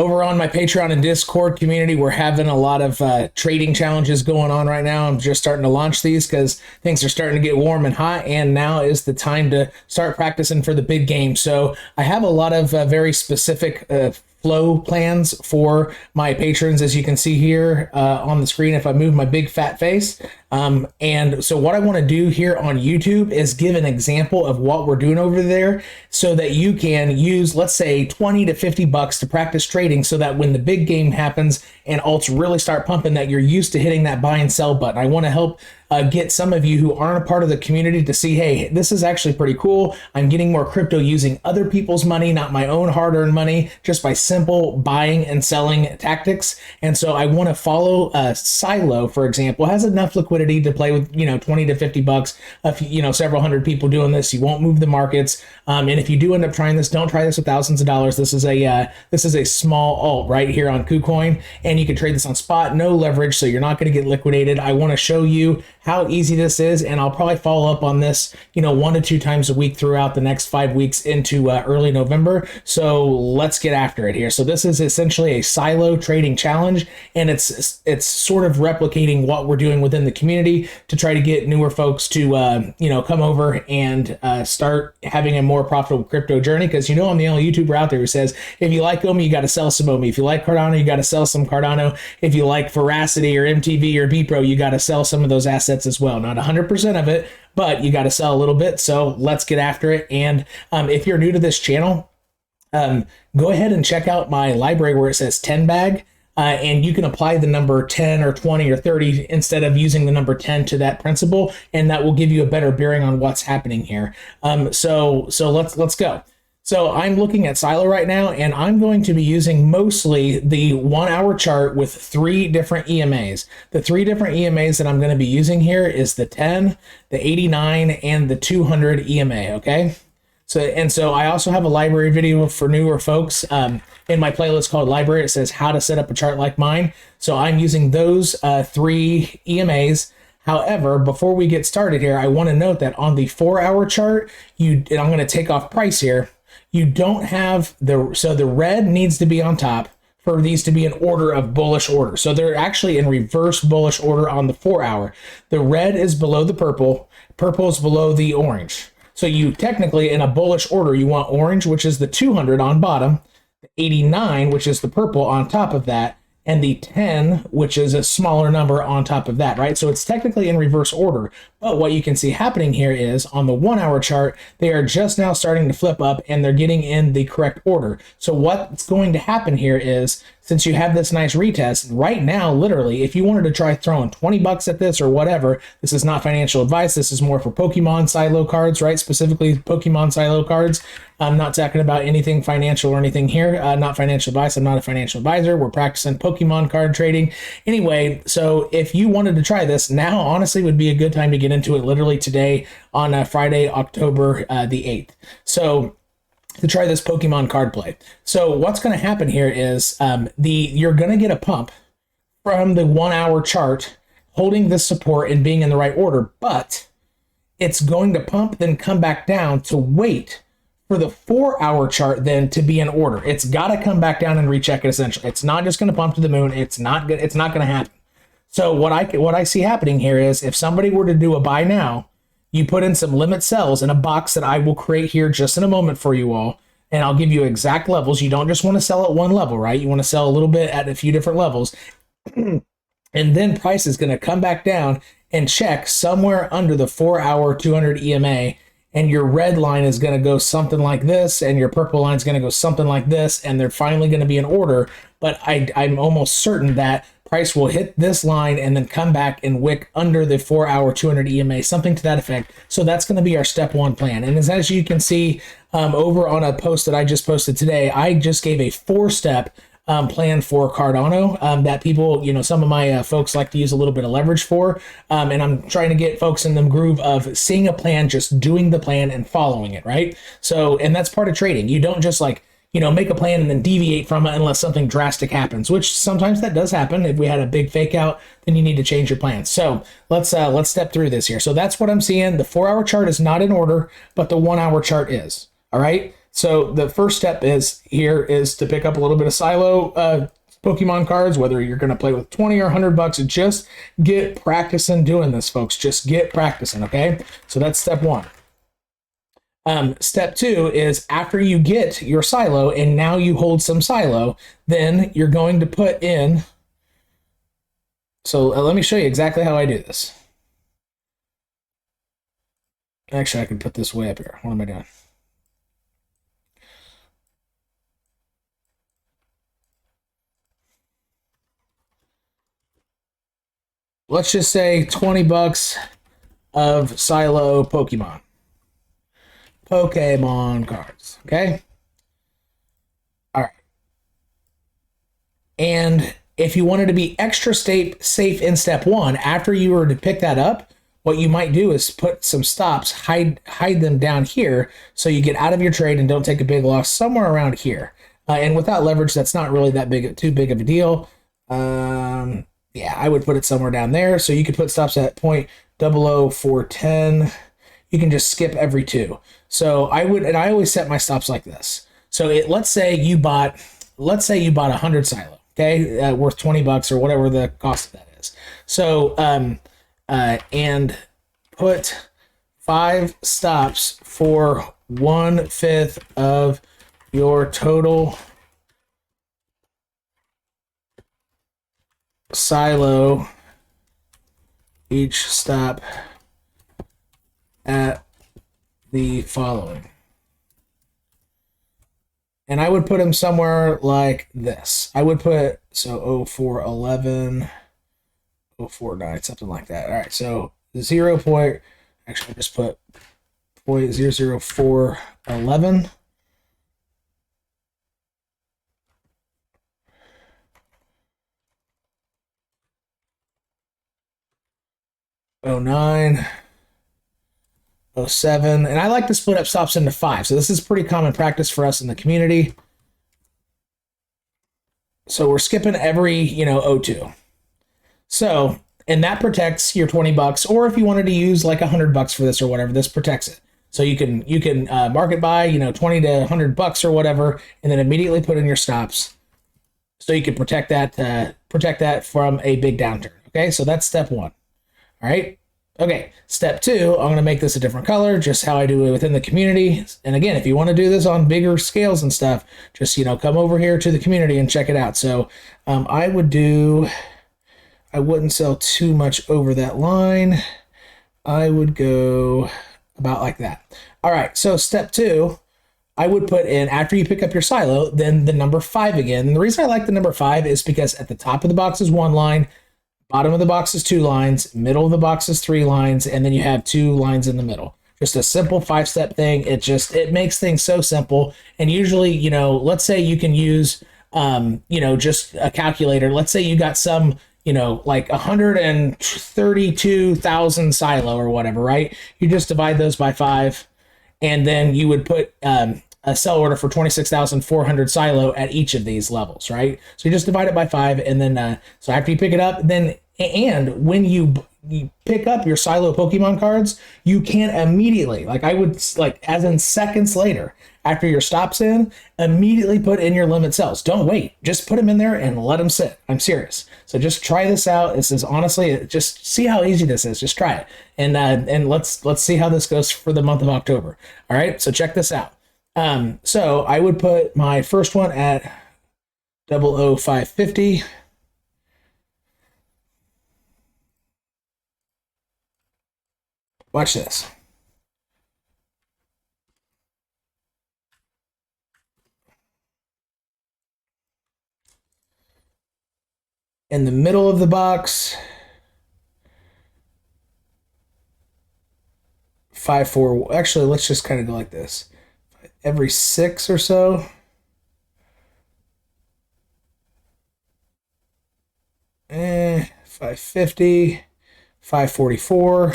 Over on my Patreon and Discord community, we're having a lot of trading challenges going on right now. I'm just starting to launch these because things are starting to get warm and hot, and now is the time to start practicing for the big game. So I have a lot of very specific flow plans for my patrons, as you can see here on the screen if I move my big fat face. And so what I want to do here on YouTube is give an example of what we're doing over there so that you can use, let's say, 20 to 50 bucks to practice trading, so that when the big game happens and alts really start pumping, that you're used to hitting that buy and sell button. I want to help get some of you who aren't a part of the community to see, hey, this is actually pretty sylo. I'm getting more crypto using other people's money, not my own hard-earned money, just by simple buying and selling tactics. And so I want to follow Sylo, for example, has enough liquidity to play with, 20 to 50 bucks. Several hundred people doing this. You won't move the markets. And if you do end up trying this, don't try this with thousands of dollars. This is a small alt right here on KuCoin, and you can trade this on spot, no leverage, so you're not going to get liquidated. I want to show you how easy this is, and I'll probably follow up on this, 1 to 2 times a week throughout the next 5 weeks into early November. So let's get after it here. So this is essentially a Sylo trading challenge, and it's sort of replicating what we're doing within the community to try to get newer folks to come over and start having a more profitable crypto journey. Because I'm the only YouTuber out there who says, if you like Omi, you got to sell some Omi. If you like Cardano, you got to sell some Cardano. If you like Veracity or MTV or BPRO, you got to sell some of those assets as well. Not 100% of it, but you got to sell a little bit. So let's get after it. And if you're new to this channel, go ahead and check out my library where it says 10 bag. And you can apply the number 10 or 20 or 30 instead of using the number 10 to that principle, and that will give you a better bearing on what's happening here. So let's go. So I'm looking at Sylo right now, and I'm going to be using mostly the 1 hour chart with 3 different EMAs. The 3 different EMAs that I'm going to be using here is the 10, the 89, and the 200 EMA, okay? So I also have a library video for newer folks in my playlist called Library. It says how to set up a chart like mine. So I'm using those 3 EMAs. However, before we get started here, I want to note that on the 4 hour chart, and I'm going to take off price here, you don't have the red needs to be on top for these to be in order of bullish order. So they're actually in reverse bullish order on the 4 hour. The red is below the purple is below the orange. So you technically, in a bullish order, you want orange, which is the 200 on bottom, the 89, which is the purple on top of that, and the 10, which is a smaller number on top of that, right? So it's technically in reverse order. But what you can see happening here is on the 1 hour chart, they are just now starting to flip up and they're getting in the correct order. So what's going to happen here is, since you have this nice retest, right now, literally, if you wanted to try throwing 20 bucks at this or whatever, this is not financial advice. This is more for Pokemon Sylo cards, right? Specifically Pokemon Sylo cards. I'm not talking about anything financial or anything here. Not financial advice. I'm not a financial advisor. We're practicing Pokemon card trading. Anyway, so if you wanted to try this, now honestly would be a good time to get into it, literally today on Friday, October the 8th. So to try this Pokemon card play. So what's going to happen here is you're going to get a pump from the 1 hour chart holding this support and being in the right order, but it's going to pump, then come back down to wait for the 4 hour chart then to be in order. It's got to come back down and recheck it essentially. It's not just going to pump to the moon. It's not going to happen. So what I see happening here is, if somebody were to do a buy now, you put in some limit sells in a box that I will create here just in a moment for you all, and I'll give you exact levels. You don't just want to sell at one level, right? You want to sell a little bit at a few different levels. And then price is going to come back down and check somewhere under the 4 hour 200 EMA, and your red line is going to go something like this, and your purple line is going to go something like this, and they're finally going to be in order. But I'm almost certain that price will hit this line and then come back and wick under the 4 hour 200 EMA, something to that effect. So that's going to be our step 1 plan. And as you can see over on a post that I just posted today, I just gave a 4-step plan for Cardano that people, some of my folks like to use a little bit of leverage for. And I'm trying to get folks in the groove of seeing a plan, just doing the plan and following it, right? So, and that's part of trading. You don't just make a plan and then deviate from it unless something drastic happens, which sometimes that does happen. If we had a big fake out, then you need to change your plans. So let's step through this here. So that's what I'm seeing. The 4 hour chart is not in order, but the 1 hour chart is. All right. So the first step is to pick up a little bit of Sylo Pokemon cards, whether you're going to play with 20 or $100. Just get practicing doing this, folks. Just get practicing, okay? So that's step one. Step two is after you get your Sylo and now you hold some Sylo, then you're going to put in. So let me show you exactly how I do this. Actually, I can put this way up here. What am I doing? Let's just say $20 of Sylo Pokemon cards, okay? All right. And if you wanted to be extra safe in step one, after you were to pick that up, what you might do is put some stops, hide them down here, so you get out of your trade and don't take a big loss somewhere around here. And without leverage, that's not really too big of a deal. Yeah, I would put it somewhere down there. So you could put stops at 0.00410. You can just skip every two. So I always set my stops like this. So let's say you bought 100 Sylo, okay, worth $20 or whatever the cost of that is. So and put 5 stops for 1/5 of your total Sylo, each stop at the following. And I would put them somewhere like this. I would put, so 0411, 049, something like that. All right, so 0 point, actually I just put 0.00411. '09, '07, and I like to split up stops into 5. So this is pretty common practice for us in the community. So we're skipping every, '02. So, and that protects your $20, or if you wanted to use like $100 for this or whatever, this protects it. So you can market buy, $20 to $100 or whatever, and then immediately put in your stops, so you can protect that from a big downturn. Okay, so that's step one. All right. Okay. Step two, I'm going to make this a different color, just how I do it within the community. And again, if you want to do this on bigger scales and stuff, just, come over here to the community and check it out. So I wouldn't sell too much over that line. I would go about like that. All right. So step two, I would put in, after you pick up your Sylo, then the number 5 again. And the reason I like the number 5 is because at the top of the box is 1 line, bottom of the box is 2 lines, middle of the box is 3 lines, and then you have 2 lines in the middle. Just a simple 5-step thing. It makes things so simple. And usually, let's say you can use, just a calculator. Let's say you got some, like 132,000 Sylo or whatever, right? You just divide those by 5, and then you would put a sell order for 26,400 Sylo at each of these levels, right? So you just divide it by 5, and then so after you pick it up, then and when you pick up your Sylo Pokemon cards, you can immediately, as in seconds later, after your stop's in, immediately put in your limit sells. Don't wait. Just put them in there and let them sit. I'm serious. So just try this out. This is honestly, just see how easy this is. Just try it. And let's see how this goes for the month of October. All right. So check this out. So I would put my first one at 00550. Watch this. In the middle of the box, 5-4. Actually, let's just kind of go like this. Every 6 or so. Eh, 550, 544.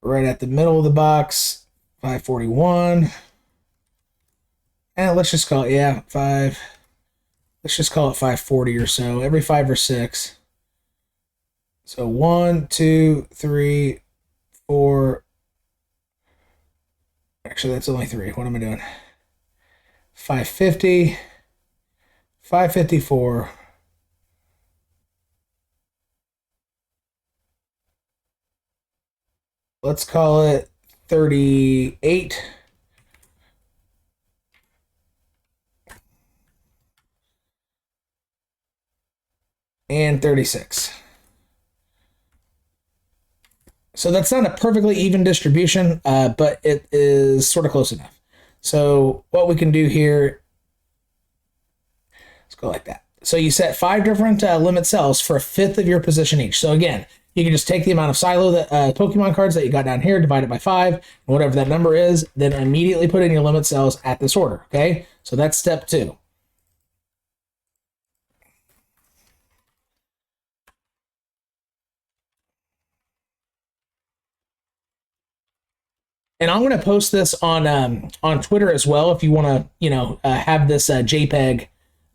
Right at the middle of the box, 541. And let's just call it, 5. Let's just call it 540 or so, every 5 or 6. So 1, 2, 3, 4, Actually, that's only 3. What am I doing? 550, 554. Let's call it 38. And 36. So that's not a perfectly even distribution, but it is sort of close enough. So what we can do here, let's go like that. So you set 5 different limit cells for 1/5 of your position each. So again, you can just take the amount of Sylo that Pokemon cards that you got down here, divide it by 5, and whatever that number is, then immediately put in your limit cells at this order. Okay, so that's step 2. And I'm going to post this on Twitter as well if you want to, have this JPEG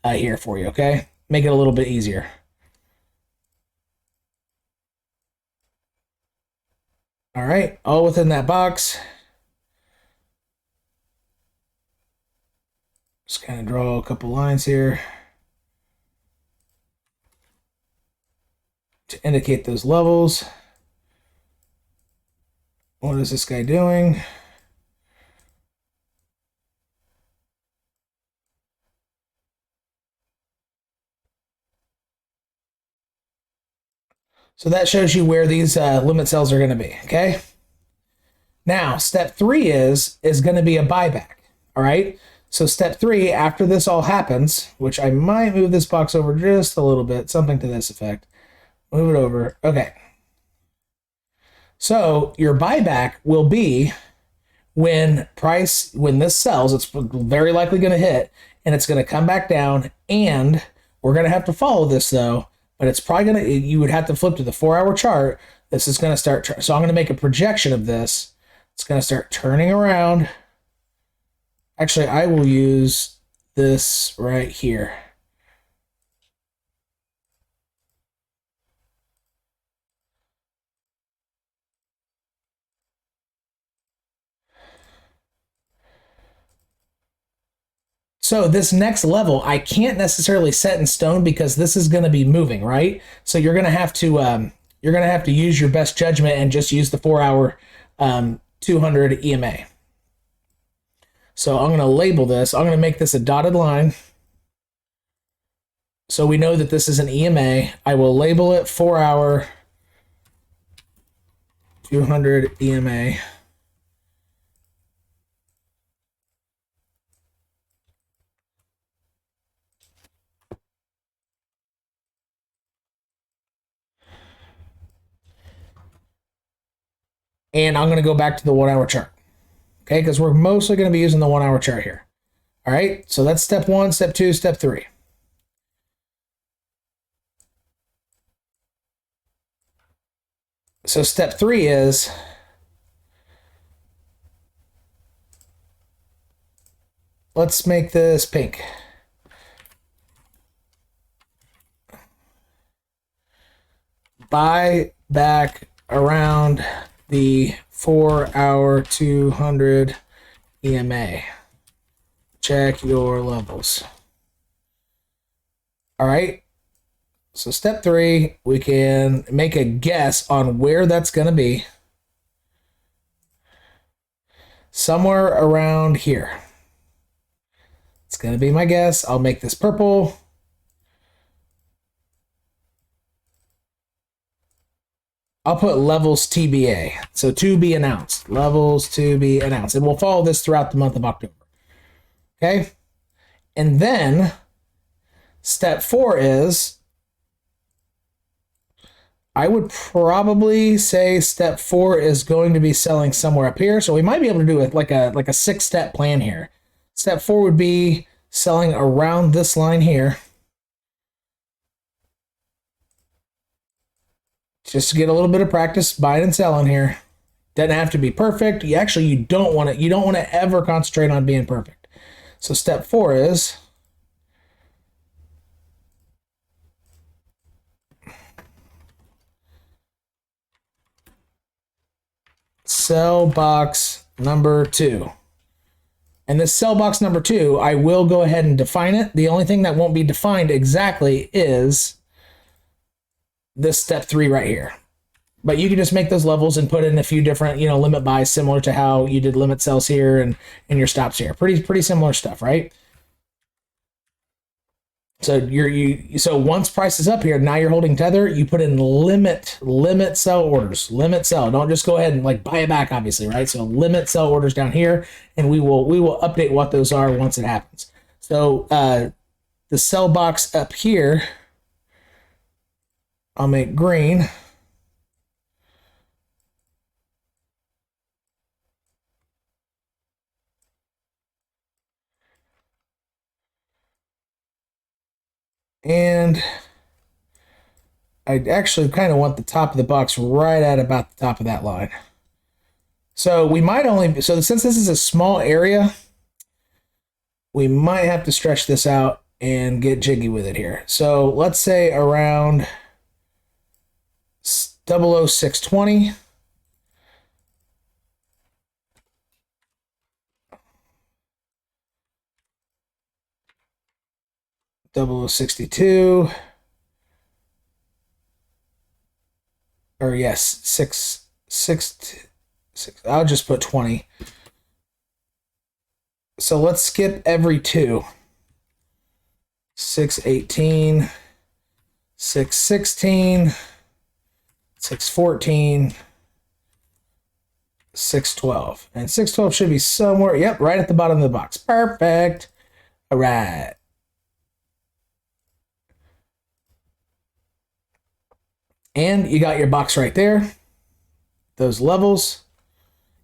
here for you. Okay, make it a little bit easier. All right, all within that box. Just kind of draw a couple lines here to indicate those levels. What is this guy doing? So that shows you where these limit cells are going to be, okay? Now, step 3 is going to be a buyback, all right? So step 3, after this all happens, which I might move this box over just a little bit, something to this effect. Move it over. Okay. So your buyback will be when this sells, it's very likely going to hit, and it's going to come back down, and we're going to have to follow this though, but it's probably going to, you would have to flip to the 4-hour chart. This is going to start, so I'm going to make a projection of this. It's going to start turning around. Actually, I will use this right here. So this next level, I can't necessarily set in stone because this is going to be moving, right? So you're going to have to use your best judgment and just use the 4-hour 200 EMA. So I'm going to label this. I'm going to make this a dotted line. So we know that this is an EMA. I will label it 4-hour 200 EMA. And I'm going to go back to the 1-hour chart. Okay, because we're mostly going to be using the 1-hour chart here. All right, so that's step 1, step 2, step 3. So step 3 is let's make this pink. Buy back around the 4-hour 200 EMA. Check your levels. All right. So step 3, we can make a guess on where that's going to be. Somewhere around here. It's going to be my guess. I'll make this purple. I'll put levels TBA. So to be announced. Levels to be announced. And we'll follow this throughout the month of October. Okay? And then step 4 is, I would probably say step 4 is going to be selling somewhere up here. So we might be able to do it like a 6-step plan here. Step 4 would be selling around this line here. Just to get a little bit of practice buying and selling here. Doesn't have to be perfect. You don't want to ever concentrate on being perfect. So step 4 is sell box number 2. And this cell box number 2, I will go ahead and define it. The only thing that won't be defined exactly is this step 3 right here. But you can just make those levels and put in a few different, limit buys, similar to how you did limit sells here and your stops here. Pretty similar stuff, right? So so once price is up here, now you're holding tether, you put in limit sell orders, limit sell. Don't just go ahead and like buy it back, obviously, right? So limit sell orders down here, and we will update what those are once it happens. So the sell box up here, I'll make green. And I actually kind of want the top of the box right at about the top of that line. So we might only, so since this is a small area, we might have to stretch this out and get jiggy with it here. So let's say around 00620. Double 062, or yes, 6. I'll just put 20. So let's skip every 2. 618, 616, 614, 612, and 612 should be somewhere. Yep, right at the bottom of the box. Perfect. All right. And you got your box right there, those levels.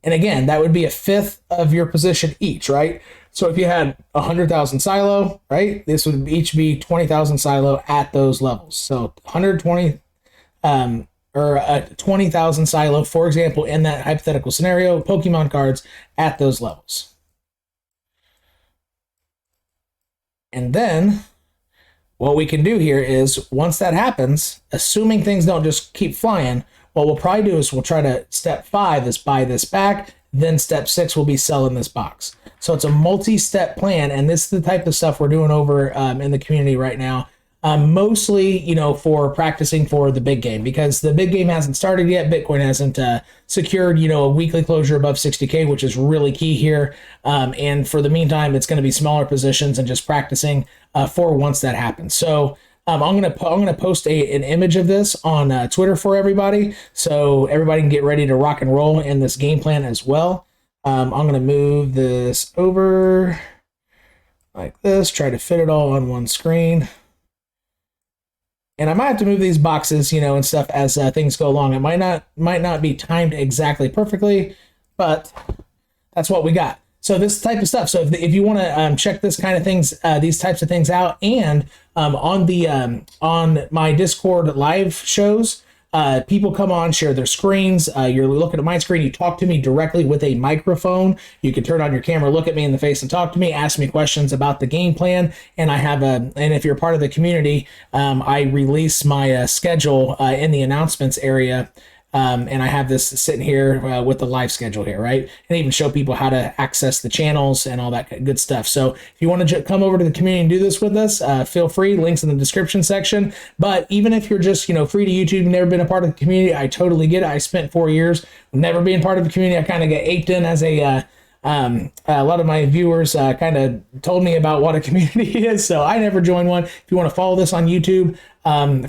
And again, that would be a fifth of your position each, right? So if you had 100,000 Sylo, right, this would each be 20,000 Sylo at those levels. So 120 or 20,000 Sylo, for example, in that hypothetical scenario, Pokemon cards at those levels. And then what we can do here is, once that happens, assuming things don't just keep flying, what we'll probably do is we'll try to, step 5 is buy this back, then step 6 will be selling this box. So it's a multi-step plan, and this is the type of stuff we're doing over in the community right now. Mostly, for practicing for the big game, because the big game hasn't started yet. Bitcoin hasn't secured, a weekly closure above 60K, which is really key here. And for the meantime, it's going to be smaller positions and just practicing for once that happens. So I'm gonna post an image of this on Twitter for everybody, so everybody can get ready to rock and roll in this game plan as well. I'm gonna move this over like this, try to fit it all on one screen. And I might have to move these boxes, and stuff as things go along. It might not be timed exactly perfectly, but that's what we got. So this type of stuff. So if you want to check this kind of things, these types of things out, and on my Discord live shows, people come on, share their screens. You're looking at my screen. You talk to me directly with a microphone. You can turn on your camera, look at me in the face, and talk to me. Ask me questions about the game plan. And I have and if you're part of the community, I release my schedule in the announcements area. And I have this sitting here with the live schedule here, right? And even show people how to access the channels and all that good stuff. So if you want to come over to the community and do this with us, feel free. Links in the description section. But even if you're just, free to YouTube, you've never been a part of the community, I totally get it. I spent 4 years never being part of the community. I kind of get aped in as a lot of my viewers kind of told me about what a community is, so I never joined one. If you want to follow this on YouTube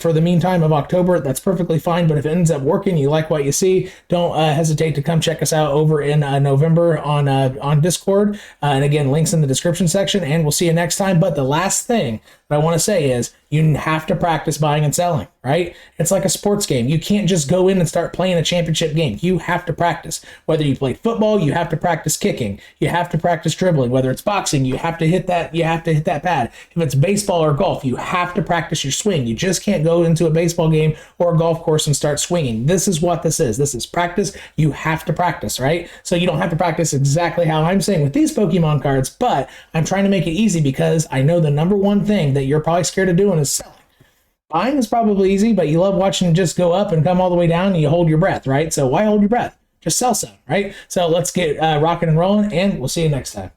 for the meantime of October, that's perfectly fine. But if it ends up working, you like what you see, don't hesitate to come check us out over in November on Discord. And again, links in the description section, and we'll see you next time. But the last thing that I want to say is, you have to practice buying and selling, right? It's like a sports game. You can't just go in and start playing a championship game. You have to practice. Whether you played football, you have to practice kicking. You have to practice dribbling. Whether it's boxing, you have to hit that. You have to hit that pad. If it's baseball or golf, you have to practice your swing. You just can't go into a baseball game or a golf course and start swinging. This is what this is. This is practice. You have to practice, right? So you don't have to practice exactly how I'm saying with these Pokemon cards, but I'm trying to make it easy, because I know the number one thing that you're probably scared of doing is selling. Buying is probably easy, but you love watching it just go up and come all the way down, and you hold your breath, right? So why hold your breath? just sell some, right? So let's get rocking and rolling, and we'll see you next time.